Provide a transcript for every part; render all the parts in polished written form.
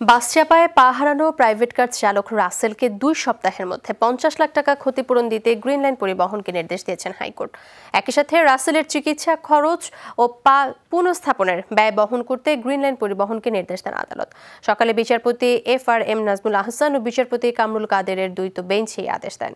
বাস চাপায় পা হারানো প্রাইভেট কার চালক রাসেলকে 2 সপ্তাহের মধ্যে 50 লাখ টাকা ক্ষতিপূরণ দিতে গ্রিন লাইন পরিবহনকে নির্দেশ দিয়েছেন হাইকোর্ট। একই সাথে রাসেলের চিকিৎসা খরচ ও পা পুনঃস্থাপনের ব্যয় বহন করতে গ্রিন লাইন পরিবহনকে নির্দেশ দেন আদালত। সকালে বিচারপতি FRM নাজমুল আহসান ও বিচারপতি কামরুল কাদেরের দ্বৈত বেঞ্চ এই আদেশ দেন।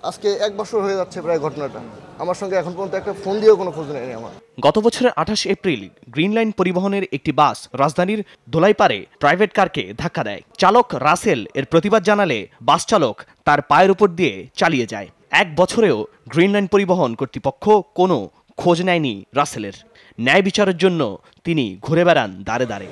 আজকে 1 বছর হয়ে যাচ্ছে প্রায় ঘটনাটা। আমার সঙ্গে এখন পর্যন্ত একটা ফোন দিয়েও কোনো খোঁজ নেই আমার। গত বছরের 28 এপ্রিল গ্রিন লাইন পরিবহনের একটি বাস রাজধানীর ধোলাইপাড়ে প্রাইভেট কারকে ধাক্কা দেয়। চালক রাসেল এর প্রতিবাদ জানালে বাস চালক তার পায়ের উপর দিয়ে চালিয়ে যায়। 1 বছরেও গ্রিন লাইন পরিবহন কর্তৃপক্ষ কোনো খোঁজ নেয়নি রাসেলের। ন্যায় বিচারের জন্য তিনি ঘুরে বেড়ান দাঁড়ে দাঁড়ে।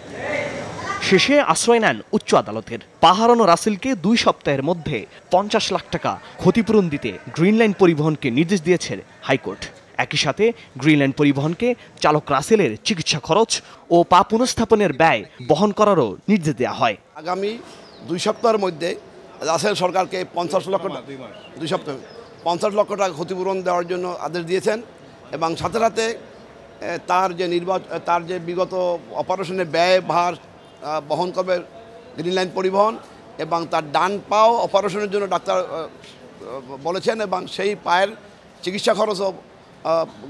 শেষে আশ্রয় নেন উচ্চ আদালতের। পা হারানো রাসেলকে 2 সপ্তাহের মধ্যে 50 লাখ টাকা ক্ষতিপূরণ দিতে গ্রিন লাইন পরিবহনকে নির্দেশ দিয়েছে হাইকোর্ট। একই সাথে গ্রিন লাইন পরিবহনকে চালক রাসেলের চিকিৎসা খরচ ও পা পুনঃস্থাপনের ব্যয় বহন করারও নির্দেশ দেওয়া হয়। আগামী 2 সপ্তাহের মধ্যে রাসেল সরকারকে 50 লক্ষ 2 সপ্তাহে 50 লক্ষ টাকা ক্ষতিপূরণ দেওয়ার জন্য আদেশ দিয়েছেন এবং সাথে সাথে তার যে বিগত অপারেশনের ব্যয় ভার বহন করবে গ্রিন লাইন পরিবহন এবং তার ডান পাও অপারেশনের জন্য ডাক্তার বলেছেন এবং সেই পায়ের চিকিৎসা খরচও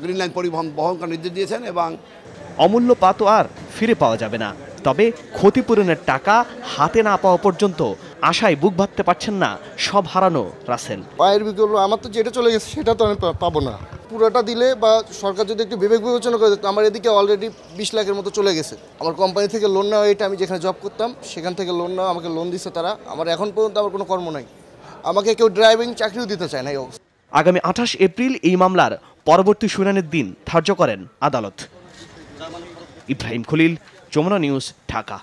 গ্রিন লাইন পরিবহন বহন করার নির্দেশ দিয়েছেন। এবং অমূল্য পা তো আর ফিরে পাওয়া যাবে না, তবে ক্ষতিপূরণের টাকা হাতে না পাওয়া পর্যন্ত আশায় বুক বাঁধতে পারছেন না সব হারানো রাসেল। পায়ের বিকল্প আমার তো যেটা চলে গেছে সেটা তো আমি পাবো না। পুরোটা দিলে বা সরকার যদি একটু বিবেক বিবেচনা করে দিত, আমার এদিকে অলরেডি 20 লাখের মতো চলে গেছে। আমার কোম্পানি থেকে লোন নেওয়া, এটা আমি যেখানে জব করতাম সেখান থেকে লোন নেওয়া, আমাকে লোন দিচ্ছে তারা। আমার এখন পর্যন্ত আমার কোনো কর্ম নাই, আমাকে কেউ ড্রাইভিং চাকরিও দিতে চায় না এই অবস্থা। আগামী 28 এপ্রিল এই মামলার পরবর্তী শুনানির দিন ধার্য করেন আদালত। ইব্রাহিম খলিল, যমুনা নিউজ, ঢাকা।